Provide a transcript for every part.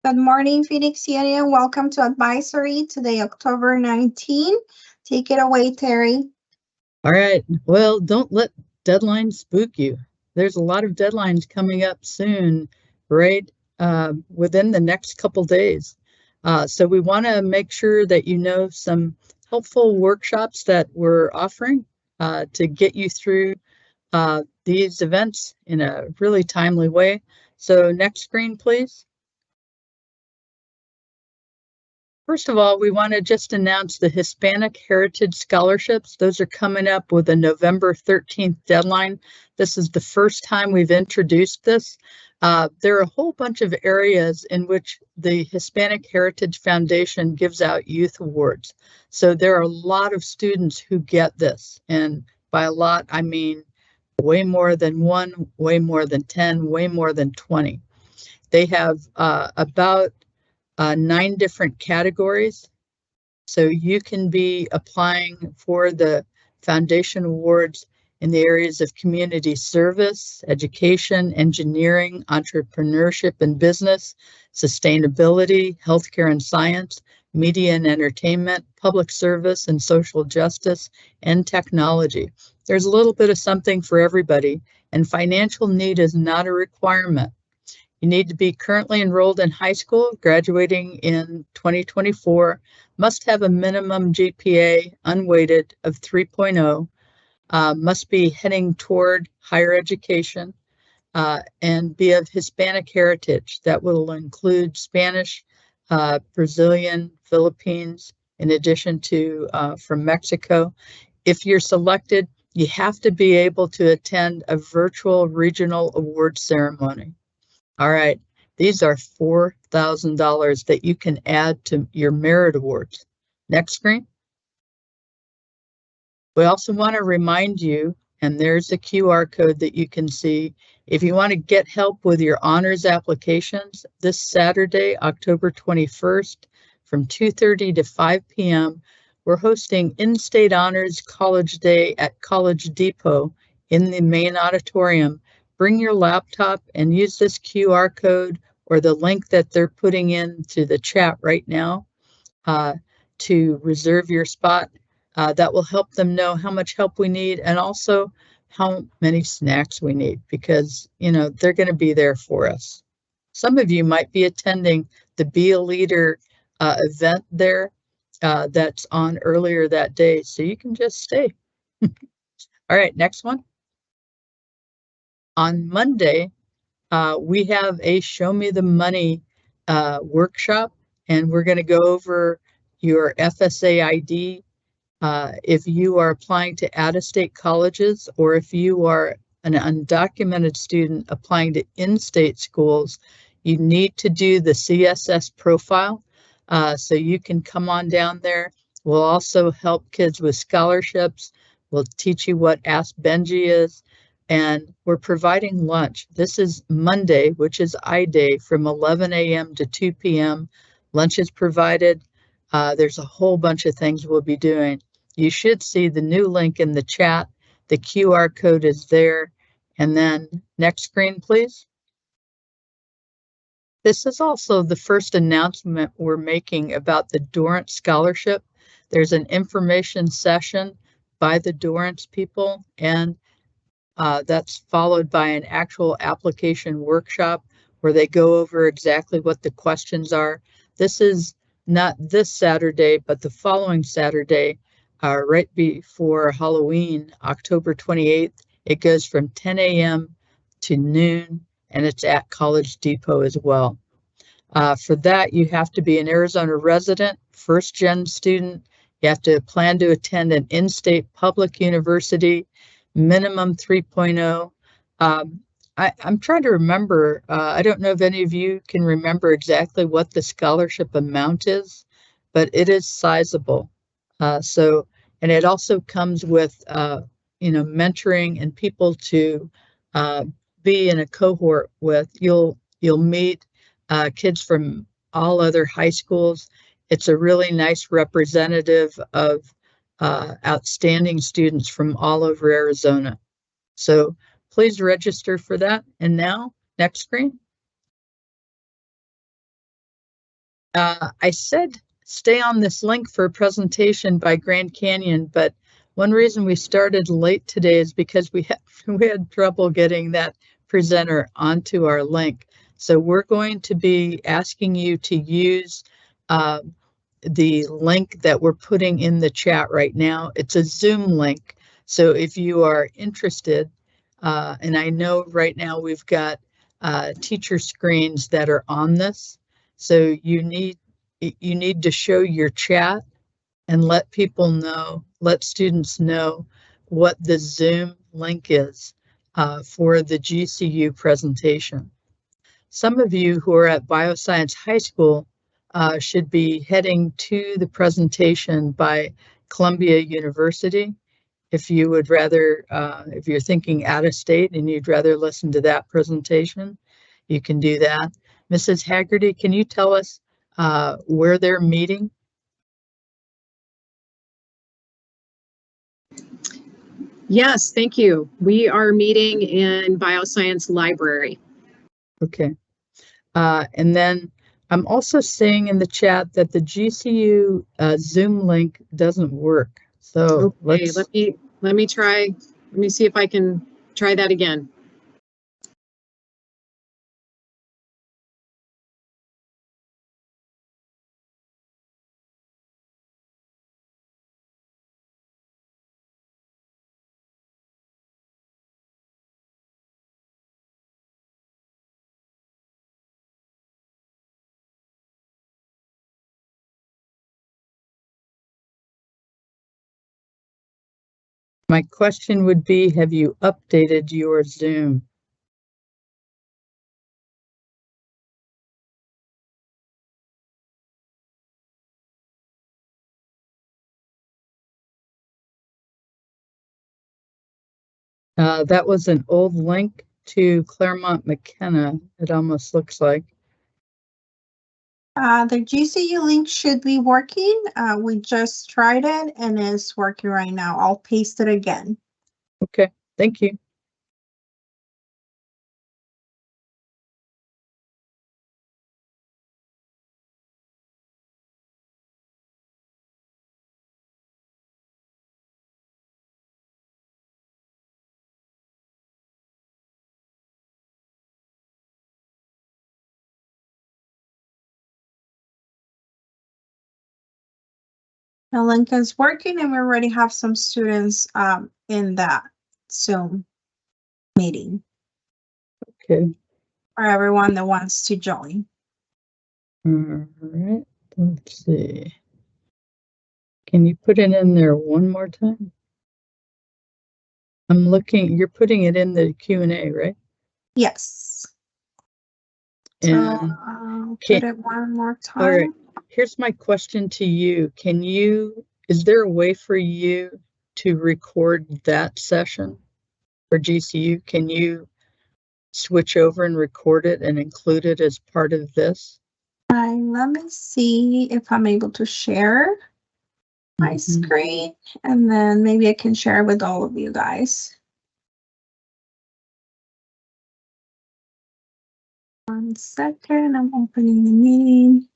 Good morning, Phoenix Union. Welcome to Advisory today, October 19. Take it away, Terry. All right. Well, don't let deadlines spook you. There's a lot of deadlines coming up soon, right? Within the next couple days. So we want to make sure that you know some helpful workshops that we're offering to get you through these events in a really timely way. So next screen, please. First of all, we want to just announce the Hispanic Heritage Scholarships. Those are coming up with a November 13th deadline. This is the first time we've introduced this. There are a whole bunch of areas in which the Hispanic Heritage Foundation gives out youth awards. So there are a lot of students who get this. And by a lot, I mean way more than one, way more than 10, way more than 20. They have about 9 different categories. So you can be applying for the foundation awards in the areas of community service, education, engineering, entrepreneurship and business, sustainability, healthcare and science, media and entertainment, public service and social justice, and technology. There's a little bit of something for everybody, and financial need is not a requirement. You need to be currently enrolled in high school, graduating in 2024, must have a minimum GPA unweighted of 3.0, must be heading toward higher education, and be of Hispanic heritage. That will include Spanish, Brazilian, Philippines, in addition to from Mexico. If you're selected, you have to be able to attend a virtual regional award ceremony. All right, these are $4,000 that you can add to your merit awards. Next screen. We also want to remind you, and there's a QR code that you can see, if you want to get help with your honors applications, this Saturday, October 21st, from 2:30 to 5 p.m., we're hosting In-State Honors College Day at College Depot in the main auditorium. Bring your laptop and use this QR code or the link that they're putting into the chat right now to reserve your spot. That will help them know how much help we need and also how many snacks we need, because they're going to be there for us. Some of you might be attending the Be a Leader event there that's on earlier that day, so you can just stay. All right, next one. On Monday, we have a Show Me the Money workshop, and we're going to go over your FSA ID. If you are applying to out-of-state colleges, or if you are an undocumented student applying to in-state schools, you need to do the CSS profile. So you can come on down there. We'll also help kids with scholarships. We'll teach you what Ask Benji is. And we're providing lunch. This is Monday, which is I-Day, from 11 a.m. to 2 p.m. Lunch is provided. There's a whole bunch of things we'll be doing. You should see the new link in the chat. The QR code is there. And then next screen, please. This is also the first announcement we're making about the Dorrance Scholarship. There's an information session by the Dorrance people, and that's followed by an actual application workshop where they go over exactly what the questions are. This is not this Saturday, but the following Saturday, right before Halloween, October 28th. It goes from 10 a.m. to noon, and it's at College Depot as well. For that, you have to be an Arizona resident, first-gen student. You have to plan to attend an in-state public university, minimum 3.0. I'm trying to remember. I don't know if any of you can remember exactly what the scholarship amount is, but it is sizable. And it also comes with, mentoring and people to be in a cohort with. You'll meet kids from all other high schools. It's a really nice representative of outstanding students from all over Arizona. So please register for that. And now, next screen. I said stay on this link for a presentation by Grand Canyon, but one reason we started late today is because we had trouble getting that presenter onto our link. So we're going to be asking you to use the link that we're putting in the chat right now. It's a Zoom link. So if you are interested, and I know right now we've got teacher screens that are on this. So you need to show your chat and let people know, let students know what the Zoom link is for the GCU presentation. Some of you who are at Bioscience High School should be heading to the presentation by Columbia University. If you would rather, if you're thinking out of state and you'd rather listen to that presentation, you can do that. Mrs. Haggerty, can you tell us where they're meeting? Yes, thank you. We are meeting in Bioscience Library. Okay. And then I'm also seeing in the chat that the GCU Zoom link doesn't work. So okay, let me try. Let me see if I can try that again. my question would be, have you updated your Zoom? That was an old link to Claremont McKenna, it almost looks like. The GCU link should be working. We just tried it and it's working right now. I'll paste it again. Okay, thank you. The link is working and we already have some students in that Zoom meeting Okay. for everyone that wants to join. All right, let's see. Can you put it in there one more time? I'm looking, you're putting it in the Q&A, right? Yes. So And put it one more time. all right, here's my question to you. Is there a way for you to record that session for GCU? Can you switch over and record it and include it as part of this? Let me see if I'm able to share my screen, and then maybe I can share with all of you guys. One second, I'm opening the meeting.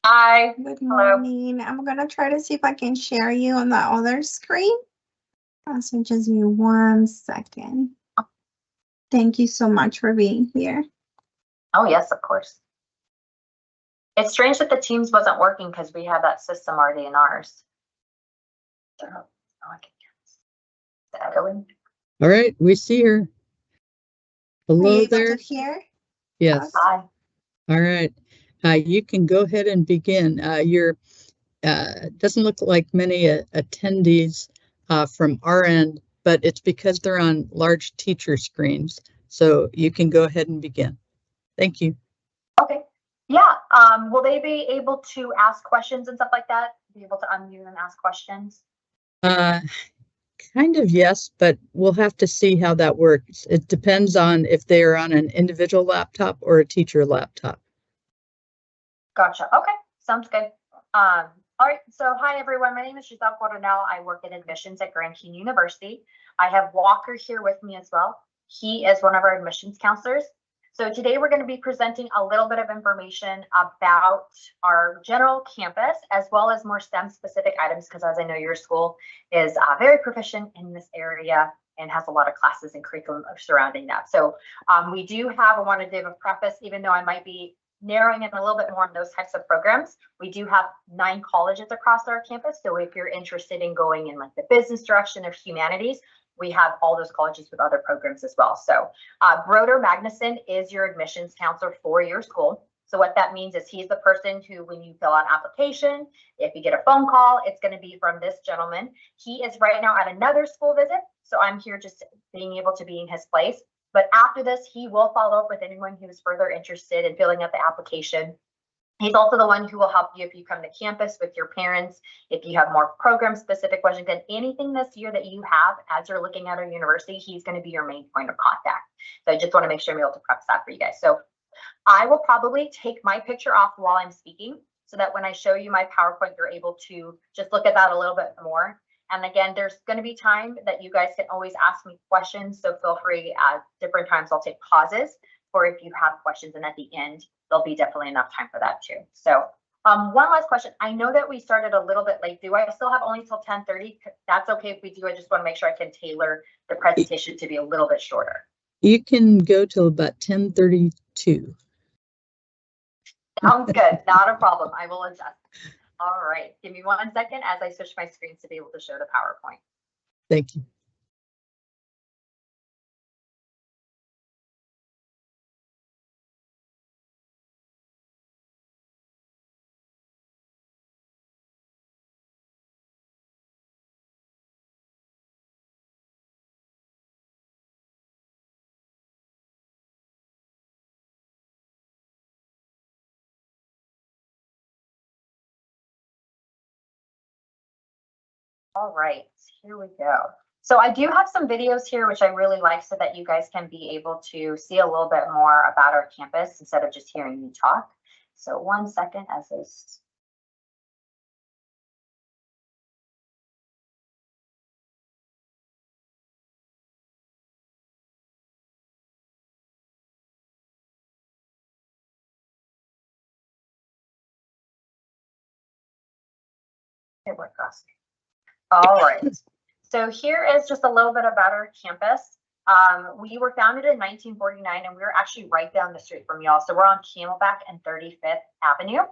Hi. Good morning. I'm gonna try to see if I can share you on the other screen. So just give me 1 second. Thank you so much for being here. Oh, yes, of course. It's strange that the Teams wasn't working because we have that system already in ours. So, I can get that going. All right, we see her. Hello Are you able there. to hear? Yes. Hi. All right. You can go ahead and begin. Doesn't look like many attendees from our end, but it's because they're on large teacher screens. So you can go ahead and begin. Thank you. Okay. Yeah. Will they be able to ask questions and stuff like that? Be able to unmute and ask questions? Kind of, yes, but we'll have to see how that works. It depends on if they are on an individual laptop or a teacher laptop. Gotcha. Okay, sounds good. All right, so hi everyone. My name is Giselle Coronel. I work in admissions at Grand Canyon University. I have Walker here with me as well. He is one of our admissions counselors. So today we're going to be presenting a little bit of information about our general campus, as well as more STEM specific items, because as I know your school is very proficient in this area and has a lot of classes and curriculum surrounding that. So we do have, I want to give a preface, even though I might be narrowing in a little bit more on those types of programs. We do have 9 colleges across our campus. So if you're interested in going in like the business direction of humanities, we have all those colleges with other programs as well. So Broder Magnuson is your admissions counselor for your school. So what that means is he's the person who, when you fill out an application, if you get a phone call, it's going to be from this gentleman. He is right now at another school visit. So I'm here just being able to be in his place. But after this, he will follow up with anyone who is further interested in filling out the application. He's also the one who will help you if you come to campus with your parents, if you have more program specific questions, and anything this year that you have as you're looking at our university, he's going to be your main point of contact. So I just want to make sure I'm able to preface that for you guys. So I will probably take my picture off while I'm speaking so that when I show you my PowerPoint, you're able to just look at that a little bit more. And again, there's going to be time that you guys can always ask me questions. So feel free at different times. I'll take pauses for if you have questions. And at the end, there'll be definitely enough time for that too. So one last question. I know that we started a little bit late. Do I still have only till 10:30? That's okay if we do. I just want to make sure I can tailor the presentation to be a little bit shorter. You can go till about 10:32. Sounds good. Not a problem. I will adjust. All right. Give me 1 second as I switch my screens to be able to show the PowerPoint. Thank you. All right, here we go. So I do have some videos here, which I really like so that you guys can be able to see a little bit more about our campus instead of just hearing me talk. So 1 second as this. All right. So here is just a little bit about our campus. We were founded in 1949, and we were actually right down the street from y'all. So we're on Camelback and 35th Avenue.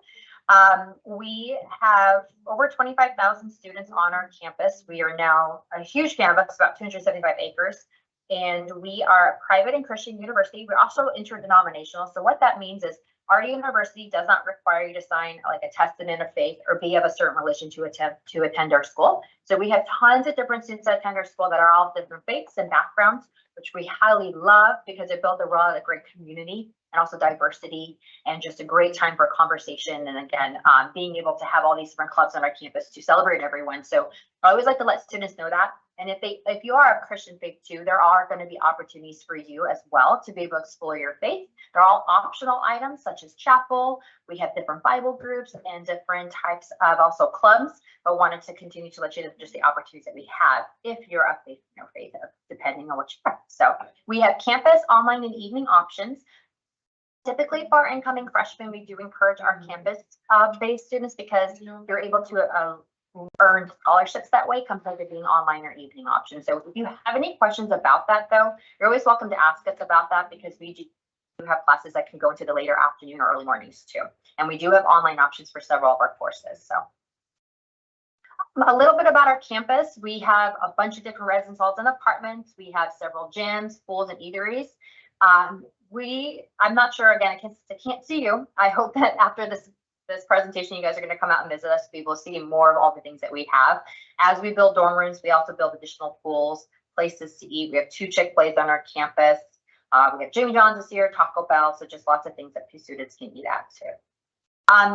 We have over 25,000 students on our campus. We are now a huge campus, about 275 acres. And we are a private and Christian university. We're also interdenominational. So what that means is our university does not require you to sign like a testament of faith or be of a certain religion to attend our school. So we have tons of different students that attend our school that are all different faiths and backgrounds, which we highly love because it builds a really great community and also diversity and just a great time for conversation. And again, being able to have all these different clubs on our campus to celebrate everyone. So I always like to let students know that. And if you are a Christian faith too, there are going to be opportunities for you as well to be able to explore your faith. They're all optional items such as chapel. We have different Bible groups and different types of also clubs, but wanted to continue to let you know just the opportunities that we have if you're a faith, no faith, depending on what you are. So we have campus, online, and evening options. Typically for our incoming freshmen, we do encourage our campus-based students because you're able to earn scholarships that way compared to being online or evening options. So if you have any questions about that, though, you're always welcome to ask us about that because we do have classes that can go into the later afternoon or early mornings too. And we do have online options for several of our courses. So a little bit about our campus. We have a bunch of different residence halls and apartments. We have several gyms, pools, and eateries. I'm not sure, again, I can't see you. I hope that after this presentation, you guys are going to come out and visit us to be able to see more of all the things that we have. As we build dorm rooms, we also build additional pools, places to eat. We have 2 Chick-fil-A's on our campus. We have Jimmy John's this year, Taco Bell, so just lots of things that students can eat at too.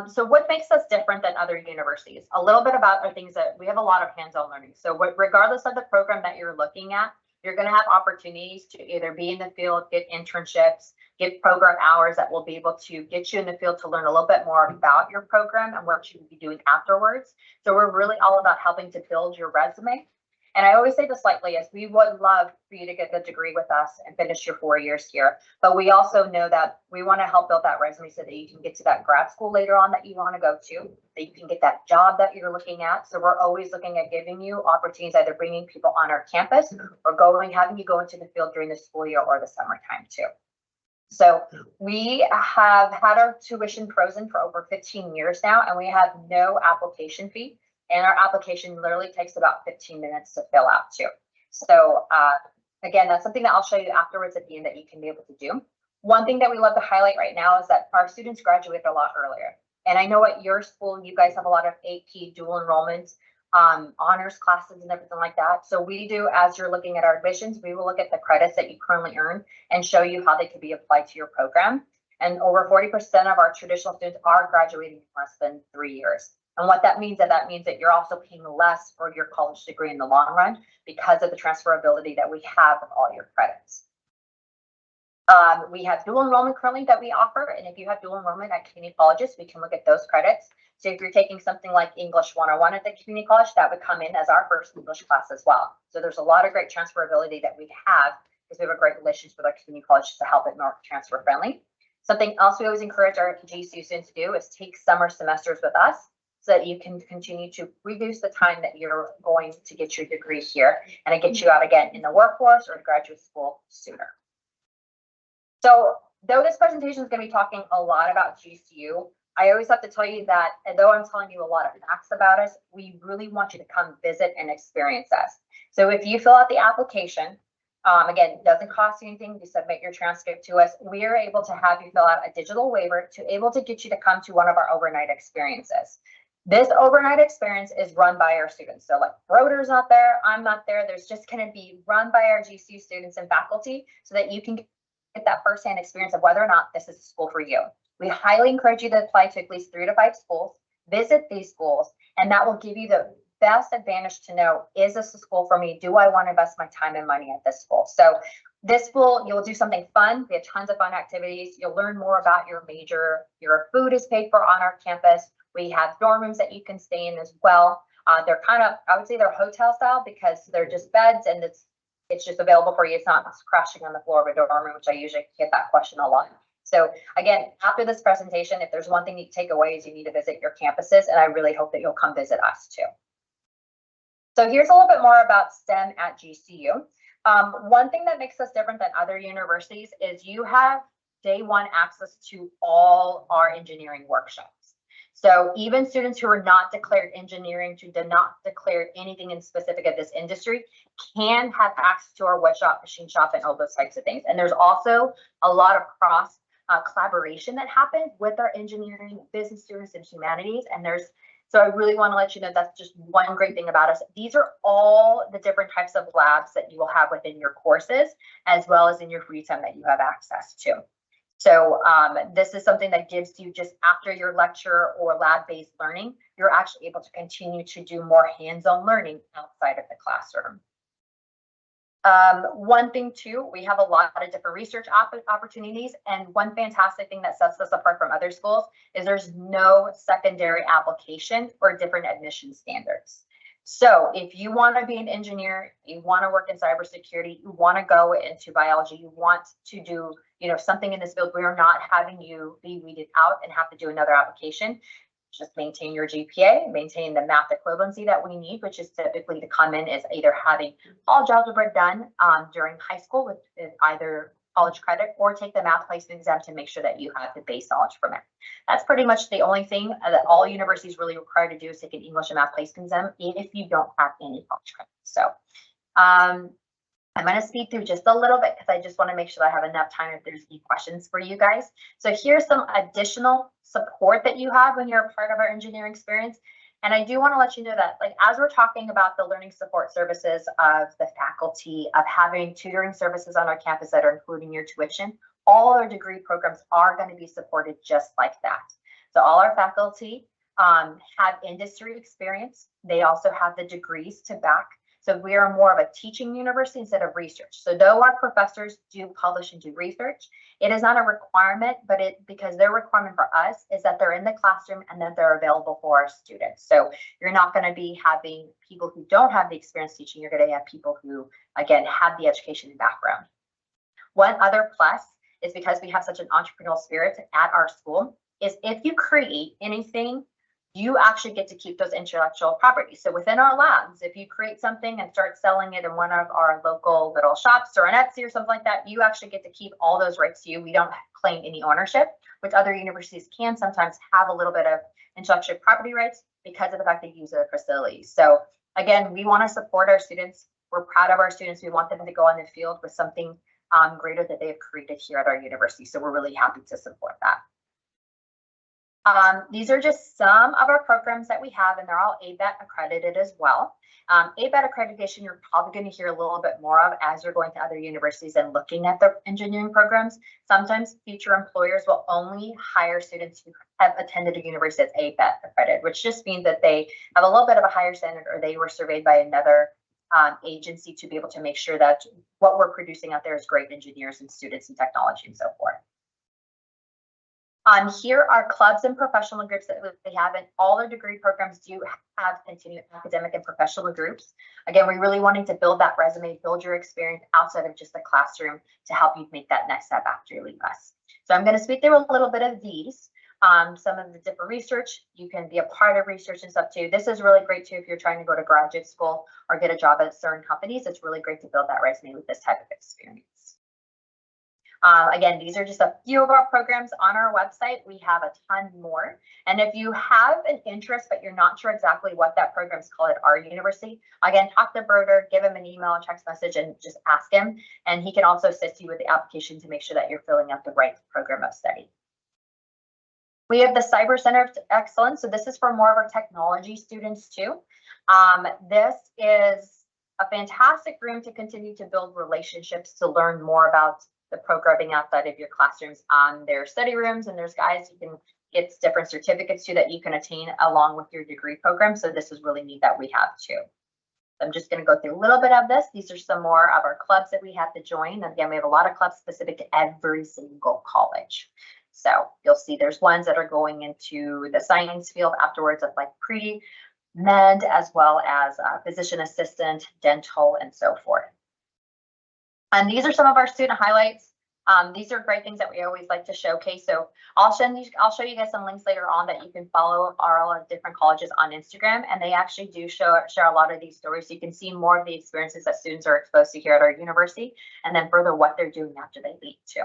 So what makes us different than other universities? A little bit about our things that we have a lot of hands-on learning. So regardless of the program that you're looking at, you're going to have opportunities to either be in the field, get internships, get program hours that will be able to get you in the field to learn a little bit more about your program and what you will be doing afterwards. So we're really all about helping to build your resume. And I always say this lightly, as we would love for you to get the degree with us and finish your 4 years here. But we also know that we want to help build that resume so that you can get to that grad school later on that you want to go to, that you can get that job that you're looking at. So we're always looking at giving you opportunities, either bringing people on our campus or having you go into the field during the school year or the summertime too. So we have had our tuition frozen for over 15 years now, and we have no application fee. And our application literally takes about 15 minutes to fill out too. So again, that's something that I'll show you afterwards at the end that you can be able to do. One thing that we love to highlight right now is that our students graduate a lot earlier. And I know at your school, you guys have a lot of AP dual enrollments, honors classes and everything like that. So we do, as you're looking at our admissions, we will look at the credits that you currently earn and show you how they could be applied to your program. And over 40% of our traditional students are graduating in less than 3 years. And what that means that you're also paying less for your college degree in the long run because of the transferability that we have of all your credits. We have dual enrollment currently that we offer. And if you have dual enrollment at community colleges, we can look at those credits. So if you're taking something like English 101 at the community college, that would come in as our first English class as well. So there's a lot of great transferability that we have because we have a great relationship with our community colleges to help it more transfer friendly. Something else we always encourage our GCU students to do is take summer semesters with us, so that you can continue to reduce the time that you're going to get your degree here and it gets you out again in the workforce or graduate school sooner. So though this presentation is going to be talking a lot about GCU, I always have to tell you that although I'm telling you a lot of facts about us, we really want you to come visit and experience us. So if you fill out the application, again, it doesn't cost you anything. You submit your transcript to us. We are able to have you fill out a digital waiver to able to get you to come to one of our overnight experiences. This overnight experience is run by our students. So like Broder's not there, I'm not there. There's just going to be run by our GCU students and faculty so that you can get that firsthand experience of whether or not this is a school for you. We highly encourage you to apply to at least 3 to 5 schools, visit these schools, and that will give you the best advantage to know, is this a school for me? Do I want to invest my time and money at this school? So this school, you'll do something fun. We have tons of fun activities. You'll learn more about your major. Your food is paid for on our campus. We have dorm rooms that you can stay in as well. They're kind of, I would say they're hotel style because they're just beds and it's just available for you. It's not crashing on the floor of a dorm room, which I usually get that question a lot. So again, after this presentation, if there's one thing you take away is you need to visit your campuses, and I really hope that you'll come visit us too. So here's a little bit more about STEM at GCU. One thing that makes us different than other universities is you have day one access to all our engineering workshops. So even students who are not declared engineering, who did not declare anything in specific of this industry, can have access to our wood shop, machine shop, and all those types of things. And there's also a lot of cross collaboration that happens with our engineering, business students, and humanities. And so I really want to let you know that's just one great thing about us. These are all the different types of labs that you will have within your courses, as well as in your free time that you have access to. So this is something that gives you, just after your lecture or lab-based learning, you're actually able to continue to do more hands-on learning outside of the classroom. One thing too, we have a lot of different research opportunities, and one fantastic thing that sets us apart from other schools is there's no secondary application for different admission standards. So if you want to be an engineer, you want to work in cybersecurity, you want to go into biology, you want to do, something in this field, we are not having you be weeded out and have to do another application. Just maintain your GPA, maintain the math equivalency that we need, which is typically to come in as either having all algebra done during high school with either college credit, or take the math placement exam to make sure that you have the base knowledge from it. That's pretty much the only thing that all universities really require to do is take an English and math placement exam if you don't have any college credit. So I'm going to speed through just a little bit because I just want to make sure that I have enough time if there's any questions for you guys. So here's some additional support that you have when you're a part of our engineering experience. And I do want to let you know that, as we're talking about the learning support services of the faculty, of having tutoring services on our campus that are including your tuition, all our degree programs are going to be supported just like that. So all our faculty have industry experience. They also have the degrees to back. So we are more of a teaching university instead of research. So though our professors do publish and do research, it is not a requirement, but because their requirement for us is that they're in the classroom and that they're available for our students. So you're not going to be having people who don't have the experience teaching. You're going to have people who, again, have the education and background. One other plus is because we have such an entrepreneurial spirit at our school is if you create anything, you actually get to keep those intellectual properties. So within our labs, if you create something and start selling it in one of our local little shops or on Etsy or something like that, you actually get to keep all those rights to you. We don't claim any ownership, which other universities can sometimes have a little bit of intellectual property rights because of the fact they use their facilities. So again, we want to support our students. We're proud of our students. We want them to go on the field with something greater that they have created here at our university. So we're really happy to support that. These are just some of our programs that we have, and they're all ABET accredited as well. ABET accreditation, you're probably going to hear a little bit more of as you're going to other universities and looking at their engineering programs. Sometimes future employers will only hire students who have attended a university that's ABET accredited, which just means that they have a little bit of a higher standard or they were surveyed by another agency to be able to make sure that what we're producing out there is great engineers and students and technology and so forth. Here are clubs and professional groups that they have, and all their degree programs do have continued academic and professional groups. Again, we're really wanting to build that resume, build your experience outside of just the classroom to help you make that next step after you leave us. So I'm going to speak through a little bit of these. Some of the different research, you can be a part of research and stuff too. This is really great too if you're trying to go to graduate school or get a job at certain companies. It's really great to build that resume with this type of experience. Again, these are just a few of our programs on our website. We have a ton more. And if you have an interest, but you're not sure exactly what that program is called at our university, again, talk to Berter, give him an email, a text message, and just ask him. And he can also assist you with the application to make sure that you're filling out the right program of study. We have the Cyber Center of Excellence. So this is for more of our technology students too. This is a fantastic room to continue to build relationships, to learn more about the programming outside of your classrooms. There's study rooms and there's guys you can get different certificates to that you can attain along with your degree program. So this is really neat that we have too. I'm just going to go through a little bit of this. These are some more of our clubs that we have to join. And again, we have a lot of clubs specific to every single college. So you'll see there's ones that are going into the science field afterwards of like pre-med as well as physician assistant, dental, and so forth. And these are some of our student highlights. These are great things that we always like to showcase. So I'll show you guys some links later on that you can follow all of different colleges on Instagram, and they actually do share a lot of these stories. So you can see more of the experiences that students are exposed to here at our university, and then further what they're doing after they leave too.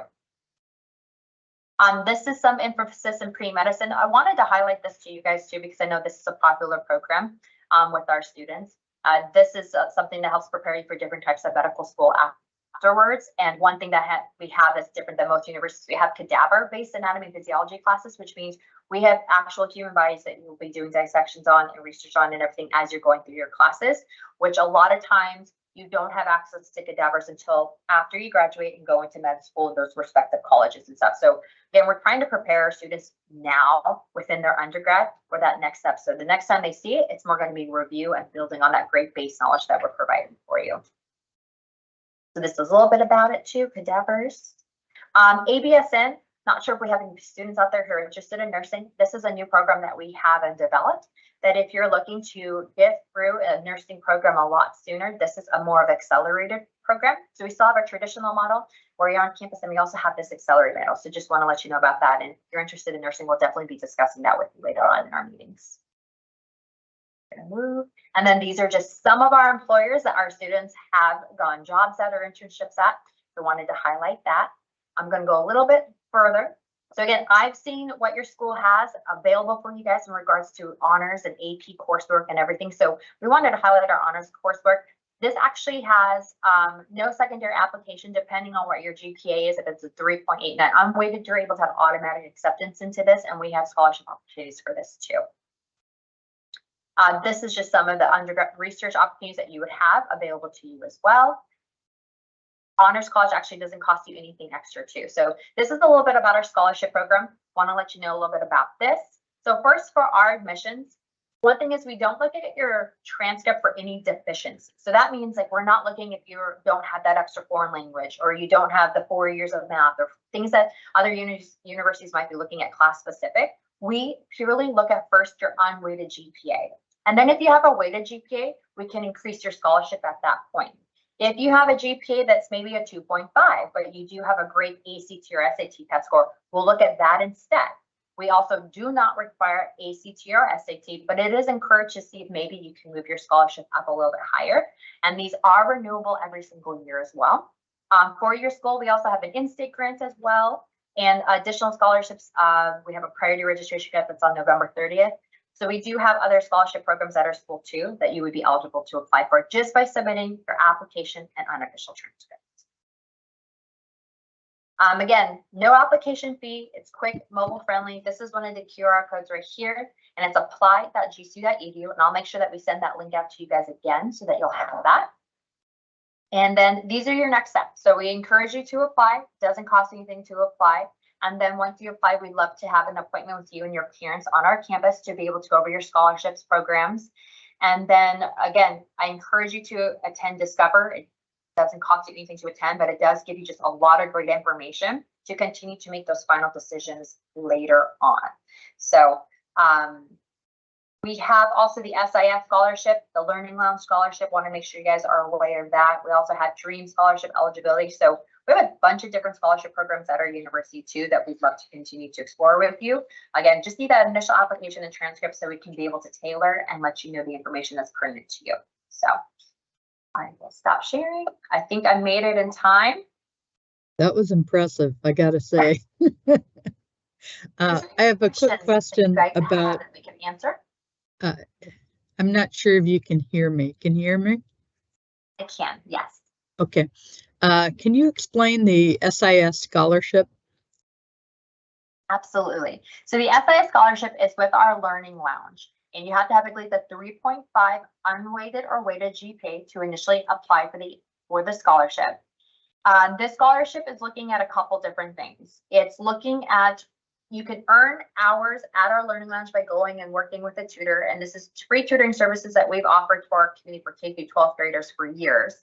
This is some emphasis in pre-medicine. I wanted to highlight this to you guys too, because I know this is a popular program with our students. This is something that helps prepare you for different types of medical school afterwards. And one thing that we have that's different than most universities, we have cadaver-based anatomy and physiology classes, which means we have actual human bodies that you'll be doing dissections on and research on and everything as you're going through your classes, which a lot of times you don't have access to cadavers until after you graduate and go into med school in those respective colleges and stuff. So again, we're trying to prepare our students now within their undergrad for that next step. So the next time they see it, it's more going to be review and building on that great base knowledge that we're providing for you. So this is a little bit about it too, cadavers. ABSN, not sure if we have any students out there who are interested in nursing. This is a new program that we have and developed that if you're looking to get through a nursing program a lot sooner, this is a more of accelerated program. So we still have our traditional model where you're on campus, and we also have this accelerated model. So just want to let you know about that. And if you're interested in nursing, we'll definitely be discussing that with you later on in our meetings. Move. And then these are just some of our employers that our students have gone jobs at or internships at. So wanted to highlight that. I'm going to go a little bit further. So again, I've seen what your school has available for you guys in regards to honors and AP coursework and everything. So we wanted to highlight our honors coursework. This actually has no secondary application depending on what your GPA is. If it's a 3.89 unweighted, you're able to have automatic acceptance into this, and we have scholarship opportunities for this too. This is just some of the undergrad research opportunities that you would have available to you as well. Honors College actually doesn't cost you anything extra too. So this is a little bit about our scholarship program. Want to let you know a little bit about this. So first, for our admissions, one thing is we don't look at your transcript for any deficiency. So that means like we're not looking if you don't have that extra foreign language, or you don't have the 4 years of math, or things that other universities might be looking at class specific. We purely look at first your unweighted GPA. And then if you have a weighted GPA, we can increase your scholarship at that point. If you have a GPA that's maybe a 2.5, but you do have a great ACT or SAT test score, we'll look at that instead. We also do not require ACT or SAT, but it is encouraged to see if maybe you can move your scholarship up a little bit higher. And these are renewable every single year as well. For your school, we also have an in-state grant as well, and additional scholarships. We have a priority registration grant that's on November 30th. So we do have other scholarship programs at our school too that you would be eligible to apply for just by submitting your application and unofficial transcript. Again, no application fee. It's quick, mobile friendly. This is one of the QR codes right here, and it's apply.gcu.edu. And I'll make sure that we send that link out to you guys again so that you'll have that. And then these are your next steps. So we encourage you to apply. It doesn't cost anything to apply. And then once you apply, we'd love to have an appointment with you and your parents on our campus to be able to go over your scholarships programs. And then again, I encourage you to attend Discover. It doesn't cost you anything to attend, but it does give you just a lot of great information to continue to make those final decisions later on. So we have also the SIS Scholarship, the Learning Lounge Scholarship. Want to make sure you guys are aware of that. We also have Dream Scholarship eligibility. So we have a bunch of different scholarship programs at our university too that we'd love to continue to explore with you. Again, just need that initial application and transcript so we can be able to tailor and let you know the information that's pertinent to you. So I will stop sharing. I think I made it in time. That was impressive, I gotta say. I have a quick question about. That we can answer. I'm not sure if you can hear me. Can you hear me? I can, yes. Okay. Can you explain the SIS Scholarship? Absolutely. So the SIS Scholarship is with our Learning Lounge, and you have to have at least a 3.5 unweighted or weighted GPA to initially apply for the scholarship. This scholarship is looking at a couple different things. It's looking at, you can earn hours at our Learning Lounge by going and working with a tutor, and this is free tutoring services that we've offered to our community for K through 12 graders for years.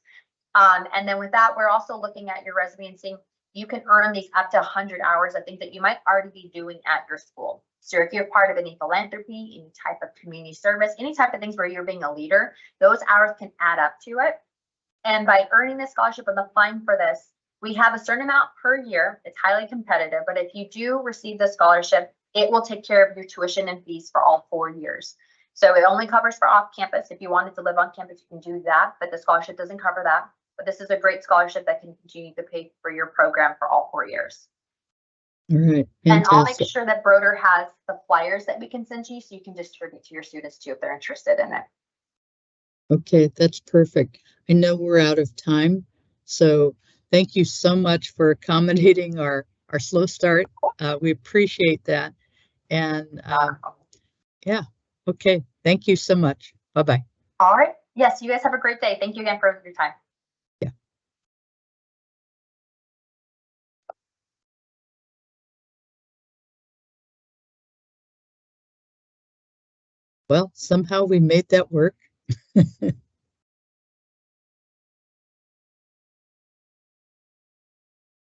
And then with that, we're also looking at your resume and seeing you can earn these up to 100 hours of things that you might already be doing at your school. So if you're part of any philanthropy, any type of community service, any type of things where you're being a leader, those hours can add up to it. And by earning this scholarship and applying for this, we have a certain amount per year. It's highly competitive, but if you do receive the scholarship, it will take care of your tuition and fees for all 4 years. So it only covers for off campus. If you wanted to live on campus, you can do that, but the scholarship doesn't cover that. But this is a great scholarship that can continue to pay for your program for all 4 years. All right. And I'll make sure that Broder has the flyers that we can send you so you can distribute to your students too if they're interested in it. Okay, that's perfect. I know we're out of time, so thank you so much for accommodating our slow start. We appreciate that. And yeah, okay. Thank you so much. Bye-bye. All right. Yes, you guys have a great day. Thank you again for your time. Yeah. Well, somehow we made that work.